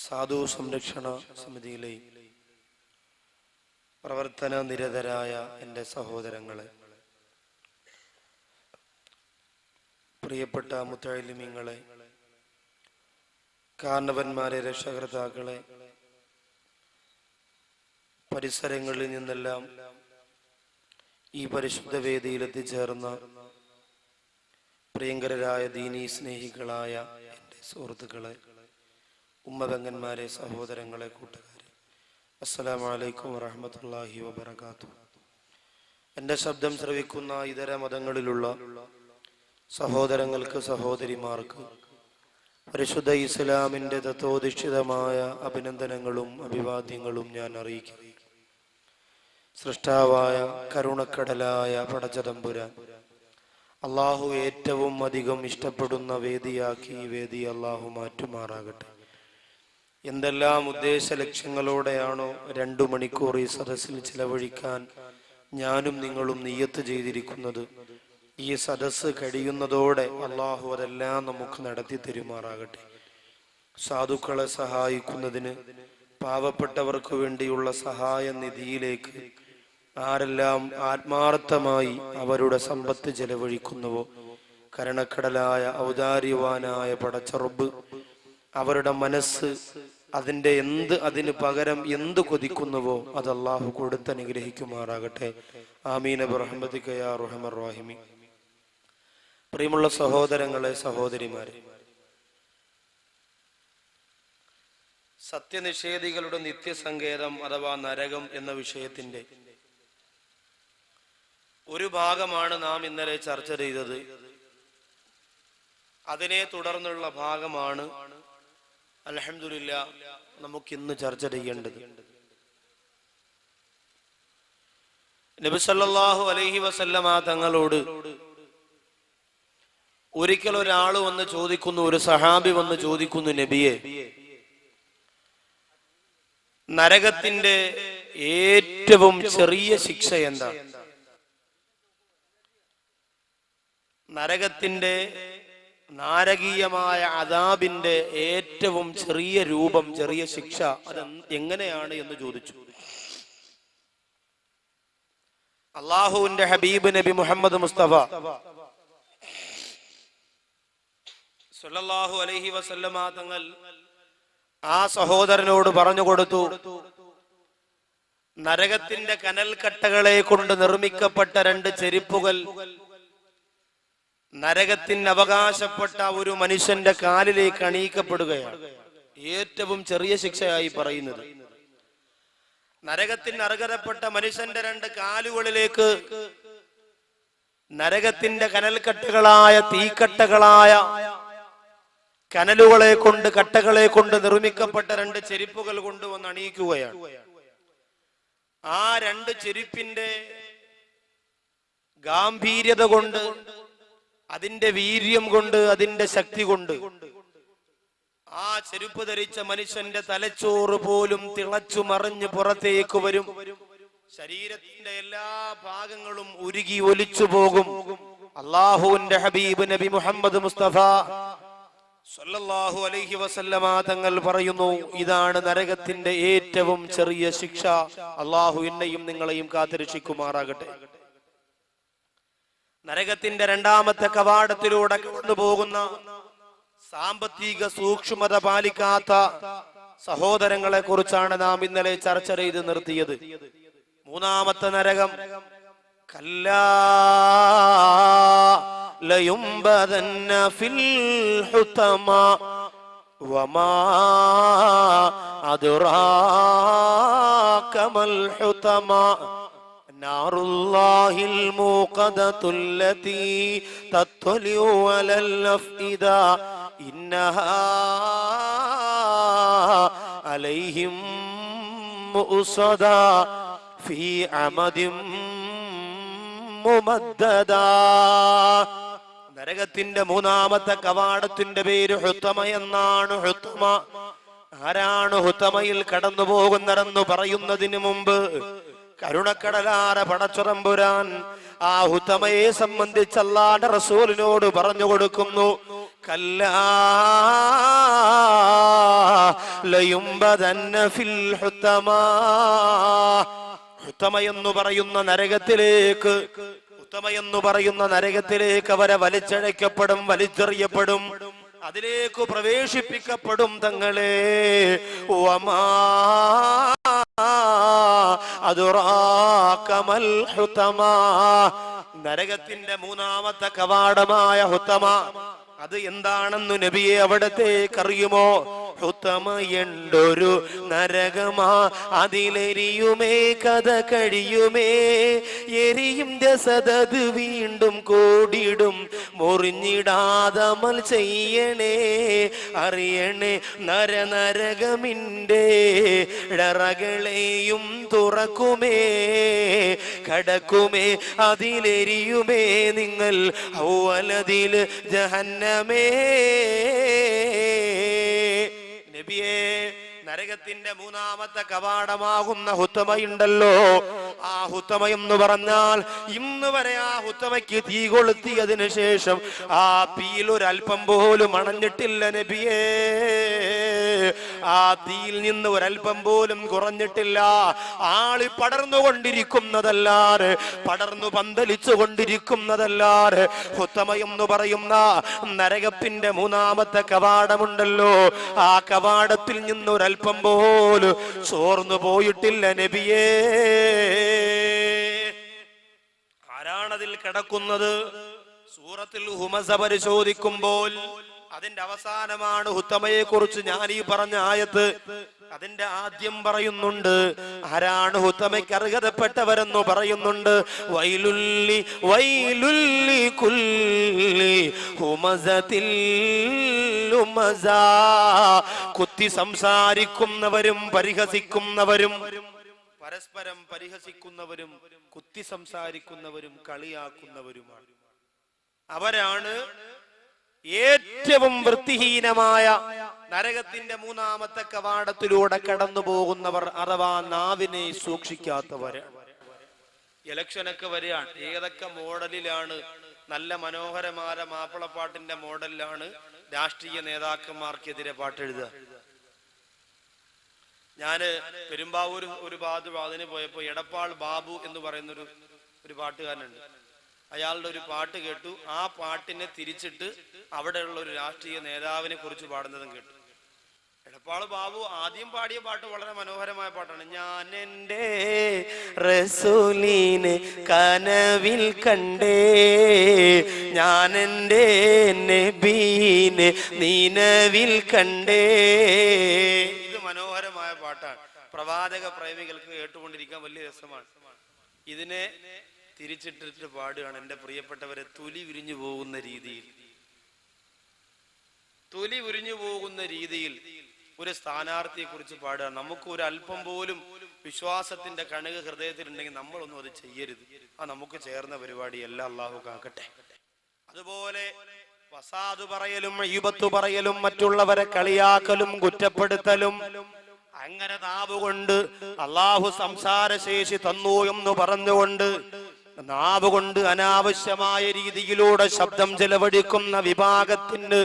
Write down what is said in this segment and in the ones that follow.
സാധു സംരക്ഷണ സമിതിയിലെ പ്രവർത്തന നിരതരായ എൻ്റെ സഹോദരങ്ങളെ, പ്രിയപ്പെട്ട മുത്തഅല്ലിമീങ്ങളെ, കാരണവന്മാരെ, രക്ഷകർത്താക്കളെ, പരിസരങ്ങളിൽ നിന്നെല്ലാം ഈ പരിശുദ്ധ വേദിയിൽ എത്തിച്ചേർന്ന പ്രിയങ്കരരായ ദീനീ സ്നേഹികളായ എൻ്റെ സുഹൃത്തുക്കളെ, ഉമ്മതങ്ങന്മാരെ, സഹോദരങ്ങളെ, കൂട്ടുകാരെ, അസ്സലാമു അലൈക്കും വറഹ്മത്തുള്ളാഹി വബറകാതുഹു. എൻ്റെ ശബ്ദം ശ്രവിക്കുന്ന ഇതര മതങ്ങളിലുള്ള സഹോദരങ്ങൾക്ക്, സഹോദരിമാർക്ക് പരിശുദ്ധ ഇസ്ലാമിൻ്റെ തത്വോധിഷ്ഠിതമായ അഭിനന്ദനങ്ങളും അഭിവാദ്യങ്ങളും ഞാൻ അറിയിക്കുന്നു. സൃഷ്ടാവായ കരുണക്കടലായ പടച്ചതമ്പുരാൻ അള്ളാഹു ഏറ്റവും അധികം ഇഷ്ടപ്പെടുന്ന വേദിയാക്കി ഈ വേദി അള്ളാഹു മാറ്റുമാറാകട്ടെ. എന്തെല്ലാം ഉദ്ദേശ ലക്ഷ്യങ്ങളോടെയാണോ 2 മണിക്കൂർ ഈ സദസ്സിൽ ചിലവഴിക്കാൻ ഞാനും നിങ്ങളും നിയ്യത്ത് ചെയ്തിരിക്കുന്നത്, ഈ സദസ്സ് കഴിയുന്നതോടെ അള്ളാഹു അതെല്ലാം നമുക്ക് നടത്തി തരുമാറാകട്ടെ. സാധുക്കളെ സഹായിക്കുന്നതിന്, പാവപ്പെട്ടവർക്ക് വേണ്ടിയുള്ള സഹായ നിധിയിലേക്ക് ആരെല്ലാം ആത്മാർത്ഥമായി അവരുടെ സമ്പത്ത് ചെലവഴിക്കുന്നുവോ, കരുണക്കടലായ ഔദാര്യവാനായ പടച്ചറബ് അവരുടെ മനസ്സ് അതിന് പകരം എന്ത് കൊതിക്കുന്നുവോ അത് അള്ളാഹു കൊടുത്ത് അനുഗ്രഹിക്കുമാറാകട്ടെ. ആമീൻ ബിറഹ്മതിക യാ അർഹമർ റഹീമീൻ. പ്രിയമുള്ള സഹോദരങ്ങളെ, സഹോദരിമാരെ, സത്യനിഷേധികളുടെ നിത്യസങ്കേതം അഥവാ നരകം എന്ന വിഷയത്തിന്റെ ഒരു ഭാഗമാണ് നാം ഇന്നലെ ചർച്ച ചെയ്തത്. അതിനെ തുടർന്നുള്ള ഭാഗമാണ് അൽഹംദുലില്ലാഹ് നമുക്കിന്ന് ചർച്ച ചെയ്യേണ്ടത്. നബി സല്ലല്ലാഹു അലൈഹി വസല്ലമ തങ്ങളോട് ഒരിക്കൽ ഒരാൾ വന്ന് ചോദിക്കുന്നു, ഒരു സഹാബി വന്ന് ചോദിക്കുന്നു, നബിയെ, നരകത്തിന്റെ ഏറ്റവും ചെറിയ ശിക്ഷ എന്താ? നരകത്തിന്റെ നാരകീയമായ അദാബിന്റെ ഏറ്റവും ചെറിയ രൂപം, ചെറിയ ശിക്ഷ അത് എങ്ങനെയാണ് എന്ന് ചോദിച്ചു. അള്ളാഹുവിന്റെ ഹബീബ് നബി മുഹമ്മദ് മുസ്തഫ സല്ലല്ലാഹു അലൈഹി വസല്ലമ തങ്ങൾ ആ സഹോദരനോട് പറഞ്ഞു കൊടുത്തു, നരകത്തിന്റെ കനൽക്കട്ടകളെ കൊണ്ട് നിർമ്മിക്കപ്പെട്ട 2 ചെരുപ്പുകൾ നരകത്തിന് അവകാശപ്പെട്ട ഒരു മനുഷ്യന്റെ കാലിലേക്ക് അണിയിക്കപ്പെടുകയാണ്. ഏറ്റവും ചെറിയ ശിക്ഷയായി പറയുന്നത്, നരകത്തിന് അർഹതപ്പെട്ട മനുഷ്യന്റെ 2 കാലുകളിലേക്ക് നരകത്തിന്റെ കനൽക്കട്ടകളായ, തീക്കട്ടകളായ കനലുകളെ കൊണ്ട്, കട്ടകളെ കൊണ്ട് നിർമ്മിക്കപ്പെട്ട 2 ചെരുപ്പുകൾ കൊണ്ടുവന്ന് അണിയിക്കുകയാണ്. ആ 2 ചെരുപ്പിന്റെ ഗാംഭീര്യത കൊണ്ട്, അതിന്റെ വീര്യം കൊണ്ട്, അതിന്റെ ശക്തി കൊണ്ട് ആ ചെരുപ്പ് ധരിച്ച മനുഷ്യന്റെ തലച്ചോറ് പോലും തിളച്ചു മറിഞ്ഞ് പുറത്തേക്ക് വരും. ശരീരത്തിന്റെ എല്ലാ ഭാഗങ്ങളും ഉരുകി ഒലിച്ചു പോകും. അള്ളാഹുവിന്റെ ഹബീബ് നബി മുഹമ്മദ് മുസ്തഫ സല്ലല്ലാഹു അലൈഹി വസല്ലമ തങ്ങൾ പറയുന്നു, ഇതാണ് നരകത്തിന്റെ ഏറ്റവും ചെറിയ ശിക്ഷ. അള്ളാഹു എന്നെയും നിങ്ങളെയും കാത്തുരക്ഷിക്കുമാറാകട്ടെ. നരകത്തിന്റെ 2ാമത്തെ കവാടത്തിലൂടെ കടന്നു പോകുന്ന, സാമ്പത്തിക സൂക്ഷ്മത പാലിക്കാത്ത സഹോദരങ്ങളെ കുറിച്ചാണ് നാം ഇന്നലെ ചർച്ച ചെയ്ത് നിർത്തിയത്. 3ാമത്തെ നരകം, കല്ലാ ലയുംബദന്ന ഫിൽ ഹുതമ വമാ അദ്റാക മൽ ഹുതമ നാറുല്ലാഹിൽ മൂഖദത്തുല്ലതി തത്വലിഉ അലൽ അഫ്ഇദ ഇന്നഹാ അലൈഹിം മുഅ്സദാ ഫീ അമദിൻ മുമദ്ദദാ. നരകത്തിന്റെ 3ാമത്തെ കവാടത്തിന്റെ പേര് ഹുതമ എന്നാണ്. ഹുതമ ആരാണ്? ഹുതമയിൽ കടന്നു പോകുന്നതെന്ന് പറയുന്നതിന് മുമ്പ് കരുണക്കടലാര പടച്ചുറമ്പുരാൻ ആ ഹുതമയെ സംബന്ധിച്ച് അല്ലാഹുവിന്റെ റസൂലിനോട് പറഞ്ഞു കൊടുക്കുന്നു, കല്ലാ ലയുംബദന്ന ഫിൽ ഹുതമാ. ഹുതമയെന്നു പറയുന്ന നരകത്തിലേക്ക്, ഹുതമയെന്നു പറയുന്ന നരകത്തിലേക്ക് അവരെ വലിച്ചഴക്കപ്പെടും, വലിച്ചെറിയപ്പെടും, അതിലേക്ക് പ്രവേശിപ്പിക്കപ്പെടും. തങ്ങളെ വമാ അദ്റാക മൽ ഹുതമാ. നരകത്തിന്റെ മൂന്നാമത്തെ കവാടമായ ഹുതമ, അത് എന്താണെന്നു നബിയെ അവിടത്തേക്കറിയുമോ? ഹുതമ എന്തൊരു നരകമാ, അതിലെരിയുമേ കഥ കഴിയുമേ, എരിയും രസതത് വീണ്ടും കൂടിടും, മുറിഞ്ഞിടാതമൽ ചെയ്യണേ, അറിയണേ നരനരകമിൻ്റെ ഇടറകളെയും തുറക്കുമേ, കടക്കുമേ അതിലെരിയുമേ നിങ്ങൾ ഔവലതിൽ ജഹന്നമേ. നബിയേ, നരകത്തിന്റെ മൂന്നാമത്തെ കവാടമാകുന്ന ഹുതമയുണ്ടല്ലോ, ആ ഹുതമ എന്ന് പറഞ്ഞാൽ ഇന്ന് വരെ ആ ഹുതമയ്ക്ക് തീ കൊളുത്തിയതിനു ശേഷം ആ തീയിൽ ഒരൽപ്പം പോലും അണഞ്ഞിട്ടില്ല നബിയേ. ആ തീയിൽ നിന്ന് ഒരൽപ്പം പോലും കുറഞ്ഞിട്ടില്ല. ആളി പടർന്നുകൊണ്ടിരിക്കുന്നതല്ലാതെ, പടർന്നു പന്തലിച്ചു കൊണ്ടിരിക്കുന്നതല്ലാതെ ഹുതമ എന്ന് പറയുന്ന നരകത്തിന്റെ മൂന്നാമത്തെ കവാടമുണ്ടല്ലോ, ആ കവാടത്തിൽ നിന്ന് ഒരൽപ്പം പോലും ചോർന്നു പോയിട്ടില്ല നബിയേ. ആരാണതിൽ കിടക്കുന്നത്? സൂറത്തുൽ ഹുമസ പരിശോധിക്കുമ്പോൾ അതിന്റെ അവസാനമാണ് ഹുതമയെ കുറിച്ച് ഞാൻ ഈ പറഞ്ഞ ആയത്ത്. അതിന്റെ ആദ്യം പറയുന്നുണ്ട് ആരാണ് ഹുതമയ്ക്ക് അർഹതപ്പെട്ടവരെന്ന് പറയുന്നുണ്ട്. വൈലുല്ലി വൈലുല്ലി കുല്ലി ഹുമസത്തിൽ ലുമസ. കുത്തി സംസാരിക്കുന്നവരും പരിഹസിക്കുന്നവരും, പരസ്പരം പരിഹസിക്കുന്നവരും കുത്തി സംസാരിക്കുന്നവരും കളിയാക്കുന്നവരുമാണ്. അവരാണ് ഏറ്റവും വൃത്തിഹീനമായ നരകത്തിന്റെ മൂന്നാമത്തെ കവാടത്തിലൂടെ കടന്നു പോകുന്നവർ, അഥവാ നാവിനെ സൂക്ഷിക്കാത്തവരാണ്. ഇലക്ഷനൊക്കെ വരികയാണ്. ഏതൊക്കെ മോഡലിലാണ്? നല്ല മനോഹരമായ മാപ്പിളപ്പാട്ടിന്റെ മോഡലിലാണ് രാഷ്ട്രീയ നേതാക്കന്മാർക്കെതിരെ പാട്ടെഴുതുക. ഞാന് പെരുമ്പാവൂർ ഒരു അതിന് പോയപ്പോ എടപ്പാൾ ബാബു എന്ന് പറയുന്നൊരു പാട്ടുകാരനുണ്ട്. അയാളുടെ ഒരു പാട്ട് കേട്ടു. ആ പാട്ടിനെ തിരിച്ചിട്ട് അവിടെയുള്ള ഒരു രാഷ്ട്രീയ നേതാവിനെ കുറിച്ച് പാടുന്നതും കേട്ടു. എടപ്പാൾ ബാബു ആദ്യം പാടിയ പാട്ട് വളരെ മനോഹരമായ പാട്ടാണ്. ഞാൻ എൻ്റെ റസൂലിനെ കനവിൽ കണ്ടേ, ഞാൻ എൻ്റെ നബീനെ നിനവിൽ കണ്ടേ. ഇത് മനോഹരമായ പാട്ടാണ്. പ്രവാചക പ്രേമികൾക്ക് കേട്ടുകൊണ്ടിരിക്കാൻ വലിയ രസമാണ്. ഇതിനെ തിരിച്ചിട്ടിട്ട് പാടുകയാണ്. എൻ്റെ പ്രിയപ്പെട്ടവരെ, തൊലി ഉരിഞ്ഞു പോകുന്ന രീതിയിൽ, തൊലി ഉരിഞ്ഞു പോകുന്ന രീതിയിൽ ഒരു സ്ഥാനാർത്ഥിയെ കുറിച്ച് പാടുക. നമുക്ക് ഒരു അല്പം പോലും വിശ്വാസത്തിന്റെ കണുക ഹൃദയത്തിലുണ്ടെങ്കിൽ നമ്മളൊന്നും അത് ചെയ്യരുത്. ആ നമുക്ക് ചേർന്ന പരിപാടിയല്ല. അള്ളാഹു കാക്കട്ടെ. അതുപോലെ വസാദ് പറയലും ഈബത്ത് പറയലും മറ്റുള്ളവരെ കളിയാക്കലും കുറ്റപ്പെടുത്തലും, അങ്ങനെ നാവുകൊണ്ട് അള്ളാഹു സംസാരശേഷി തന്നു എന്ന് പറഞ്ഞുകൊണ്ട് നാവ് കൊണ്ട് അനാവശ്യമായ രീതിയിലൂടെ ശബ്ദം ചെലവഴിക്കുന്ന വിഭാഗത്തിന്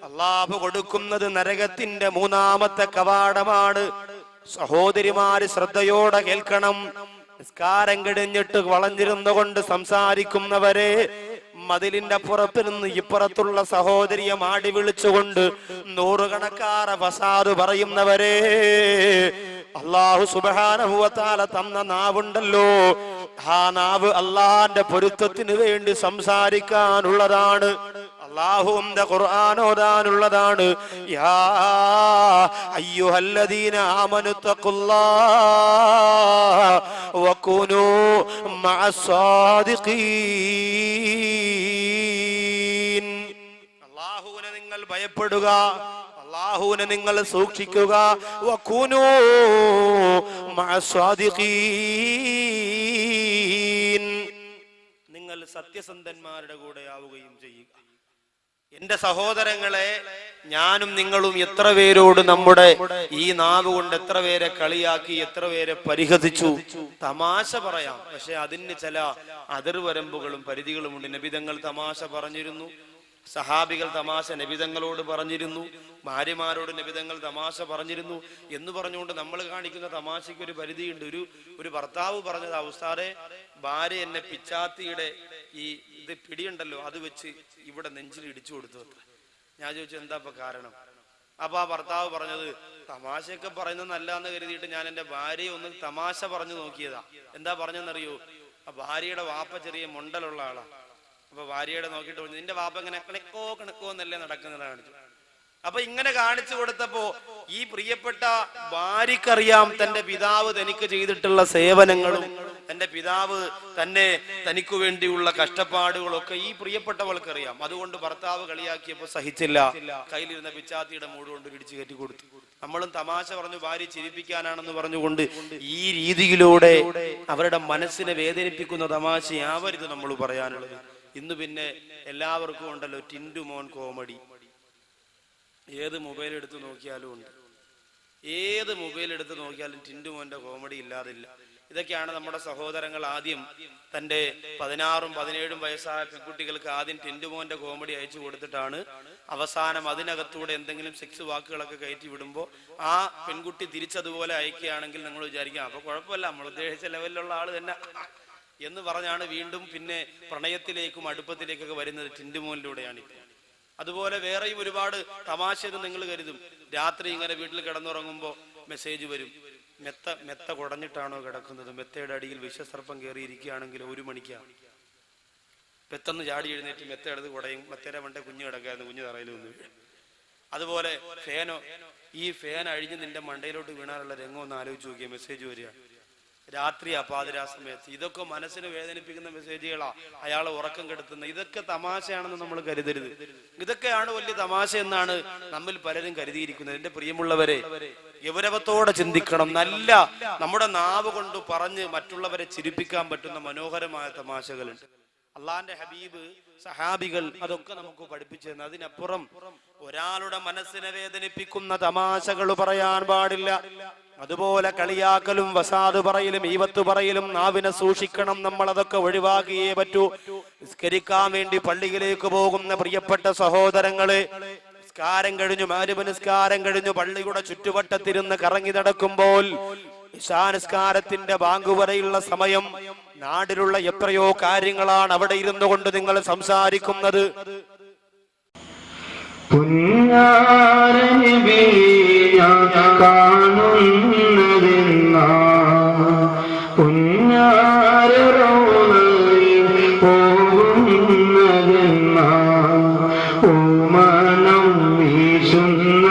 അള്ളാഹു കൊടുക്കുന്നത് നരകത്തിന്റെ മൂന്നാമത്തെ കവാടമാണ്. സഹോദരിമാര് ശ്രദ്ധയോടെ കേൾക്കണം. നിസ്കാരം കഴിഞ്ഞിട്ട് വളഞ്ഞിരുന്നുകൊണ്ട് സംസാരിക്കുന്നവരെ, മതിലിന്റെ പുറത്ത് നിന്ന് ഇപ്പുറത്തുള്ള സഹോദരിയെ മാടി വിളിച്ചുകൊണ്ട് നൂറുകണക്കാറ് ഫസാദ് പറയുന്നവരെ, അല്ലാഹു സുബ്ഹാനഹു വ തആല തന്ന നാവുണ്ടല്ലോ, ആ നാവ് അള്ളാന്റെ പൊരുത്തത്തിന് വേണ്ടി സംസാരിക്കാനുള്ളതാണ്. അല്ലാഹുവിന്റെ ഖുർആൻ ഓതാനുള്ളതാണ്. യാ അയ്യുഹല്ലദീന ആമനു തഖുല്ലാഹ വകുനൂ മഅസ്സാദിഖീൻ. അല്ലാഹുവിനെ നിങ്ങൾ ഭയപ്പെടുക, അല്ലാഹുവിനെ നിങ്ങൾ സൂക്ഷിക്കുക. വകുനൂ മഅസ്സാദിഖീൻ, നിങ്ങൾ സത്യസന്ധന്മാരുടെ കൂടെ ആവുകയും ചെയ്യുക. എന്റെ സഹോദരങ്ങളെ, ഞാനും നിങ്ങളും എത്ര പേരോട് നമ്മുടെ ഈ നാവ് കൊണ്ട് എത്ര പേരെ കളിയാക്കി, എത്ര പേരെ പരിഹസിച്ചു. തമാശ പറയാം, പക്ഷെ അതിന് ചില അതിർവരമ്പുകളും പരിധികളും ഉണ്ട്. നബി തങ്ങൾ തമാശ പറഞ്ഞിരുന്നു. സഹാബികൾ തമാശ നബിതങ്ങളോട് പറഞ്ഞിരുന്നു, ഭാര്യമാരോട് നബിതങ്ങൾ തമാശ പറഞ്ഞിരുന്നു എന്ന് പറഞ്ഞുകൊണ്ട് നമ്മൾ കാണിക്കുന്ന തമാശയ്ക്ക് ഒരു പരിധിയുണ്ട്. ഒരു ഭർത്താവ് പറഞ്ഞത്, ഉസ്താദേ ഭാര്യ എന്നെ പിച്ചാത്തിയുടെ ഈ ഇത് പിടിയുണ്ടല്ലോ അത് വെച്ച് ഇവിടെ നെഞ്ചിൽ ഇടിച്ചു കൊടുത്തു. ഞാൻ ചോദിച്ചു എന്താ ഇപ്പൊ കാരണം? അപ്പൊ ആ ഭർത്താവ് പറഞ്ഞത്, തമാശയൊക്കെ പറയുന്നത് നല്ലതെന്ന് കരുതിയിട്ട് ഞാൻ എന്റെ ഭാര്യയെ ഒന്ന് തമാശ പറഞ്ഞു നോക്കിയതാ. എന്താ പറഞ്ഞെന്നറിയോ? ആ ഭാര്യയുടെ വാപ്പ ചെറിയ മുണ്ടലുള്ള ആളാ. അപ്പൊ ഭാര്യയുടെ നോക്കിയിട്ട് പറഞ്ഞു, നിന്റെ വാപ്പ ഇങ്ങനെ കണക്കോ എന്നല്ലേ നടക്കുന്നത് കാണിച്ചു. അപ്പൊ ഇങ്ങനെ കാണിച്ചു കൊടുത്തപ്പോ ഈ പ്രിയപ്പെട്ട ഭാര്യക്കറിയാം തന്റെ പിതാവ് തനിക്ക് ചെയ്തിട്ടുള്ള സേവനങ്ങളും തന്റെ പിതാവ് തനിക്ക് വേണ്ടിയുള്ള കഷ്ടപ്പാടുകളൊക്കെ ഈ പ്രിയപ്പെട്ടവൾക്കറിയാം. അതുകൊണ്ട് ഭർത്താവ് കളിയാക്കിയപ്പോ സഹിച്ചില്ല, കയ്യിലിരുന്ന പിച്ചാത്തിയുടെ മൂട് കൊണ്ട് ഇടിച്ചു കയറ്റി കൊടുത്തു. നമ്മളും തമാശ പറഞ്ഞു ഭാര്യ ചിരിപ്പിക്കാനാണെന്ന് പറഞ്ഞുകൊണ്ട് ഈ രീതിയിലൂടെ അവരുടെ മനസ്സിനെ വേദനിപ്പിക്കുന്ന തമാശയാവരുത് നമ്മൾ പറയാനുള്ളത്. ഇന്ന് പിന്നെ എല്ലാവർക്കും ഉണ്ടല്ലോ ടിൻഡു മോൻ കോമഡി. ഏത് മൊബൈൽ എടുത്ത് നോക്കിയാലും ഉണ്ട്, ഏത് മൊബൈൽ എടുത്ത് നോക്കിയാലും ടിൻഡു മോന്റെ കോമഡി ഇല്ലാതില്ല. ഇതൊക്കെയാണ് നമ്മുടെ സഹോദരങ്ങൾ ആദ്യം തന്റെ 16ഉം 17ഉം വയസ്സായ പെൺകുട്ടികൾക്ക് ആദ്യം ടിൻഡു മോന്റെ കോമഡി അയച്ചു കൊടുത്തിട്ടാണ് അവസാനം അതിനകത്തൂടെ എന്തെങ്കിലും സെക്സ് വാക്കുകളൊക്കെ കയറ്റി വിടുമ്പോൾ ആ പെൺകുട്ടി തിരിച്ചതുപോലെ അയക്കുകയാണെങ്കിൽ നിങ്ങൾ വിചാരിക്കാം അപ്പൊ കുഴപ്പമില്ല, നമ്മൾ ഉദ്ദേശിച്ച ലെവലിലുള്ള ആള് തന്നെ എന്ന് പറഞ്ഞാണ് വീണ്ടും പിന്നെ പ്രണയത്തിലേക്കും അടുപ്പത്തിലേക്കൊക്കെ വരുന്നത് ടിൻഡു മോനിലൂടെയാണ്. അതുപോലെ വേറെയും ഒരുപാട് തമാശ എന്ന് നിങ്ങൾ കരുതും. രാത്രി ഇങ്ങനെ വീട്ടിൽ കിടന്നുറങ്ങുമ്പോൾ മെസ്സേജ് വരും, മെത്ത കുടഞ്ഞിട്ടാണോ കിടക്കുന്നത്, മെത്തയുടെ അടിയിൽ വിഷസർപ്പം കയറിയിരിക്കുകയാണെങ്കിൽ 1 മണിക്കാണ്. പെട്ടെന്ന് ചാടി എഴുന്നേറ്റ് മെത്ത എടുത്ത് കുടയും, മെത്തയുടെ മണ്ടേ കുഞ്ഞു കിടക്കായിരുന്നു, കുഞ്ഞു തറയിൽ വന്നു വീഴും. അതുപോലെ ഫാനോ, ഈ ഫാൻ അഴിഞ്ഞ് നിന്റെ മണ്ടയിലോട്ട് വീണാനുള്ള രംഗം ഒന്ന് ആലോചിച്ച് നോക്കിയ മെസ്സേജ് വരിക രാത്രി അപാതിരാ സമയത്ത്. ഇതൊക്കെ മനസ്സിന് വേദനിപ്പിക്കുന്ന മെസ്സേജുകളാ, അയാളെ ഉറക്കം കെടുത്തുന്ന. ഇതൊക്കെ തമാശയാണെന്ന് നമ്മൾ കരുതരുത്. ഇതൊക്കെയാണ് വലിയ തമാശ എന്നാണ് നമ്മിൽ പലരും കരുതിയിരിക്കുന്നത്. എന്റെ പ്രിയമുള്ളവരെ, ഗൗരവത്തോടെ ചിന്തിക്കണം. നല്ല നമ്മുടെ നാവ് കൊണ്ട് പറഞ്ഞ് മറ്റുള്ളവരെ ചിരിപ്പിക്കാൻ പറ്റുന്ന മനോഹരമായ തമാശകളുണ്ട്. അള്ളാന്റെ ഹബീബ്, സഹാബികൾ അതൊക്കെ നമുക്ക് പഠിപ്പിച്ചു തന്നു. അതിനപ്പുറം ഒരാളുടെ മനസ്സിനെ വേദനിപ്പിക്കുന്ന തമാശകൾ പറയാൻ പാടില്ല. അതുപോലെ കളിയാക്കലും വസാദ് പറയലും ഈവത്ത് പറയലും നാവിനെ സൂക്ഷിക്കണം. നമ്മൾ അതൊക്കെ ഒഴിവാക്കിയേ പറ്റൂ. നിസ്കരിക്കാൻ വേണ്ടി പള്ളിയിലേക്ക് പോകുന്ന പ്രിയപ്പെട്ട സഹോദരങ്ങളെ, നിസ്കാരം കഴിഞ്ഞു, മഗ്‌രിബ് നിസ്കാരം കഴിഞ്ഞു പള്ളിയുടെ ചുറ്റുവട്ടത്തിരുന്ന് കറങ്ങി നടക്കുമ്പോൾ ഇശാ നിസ്കാരത്തിന്റെ ബാങ്ക് വരെയുള്ള സമയം നാടിലുള്ള എത്രയോ കാര്യങ്ങളാണ് അവിടെ ഇരുന്നു കൊണ്ട് നിങ്ങൾ സംസാരിക്കുന്നത്. ഓമനം വീശുന്ന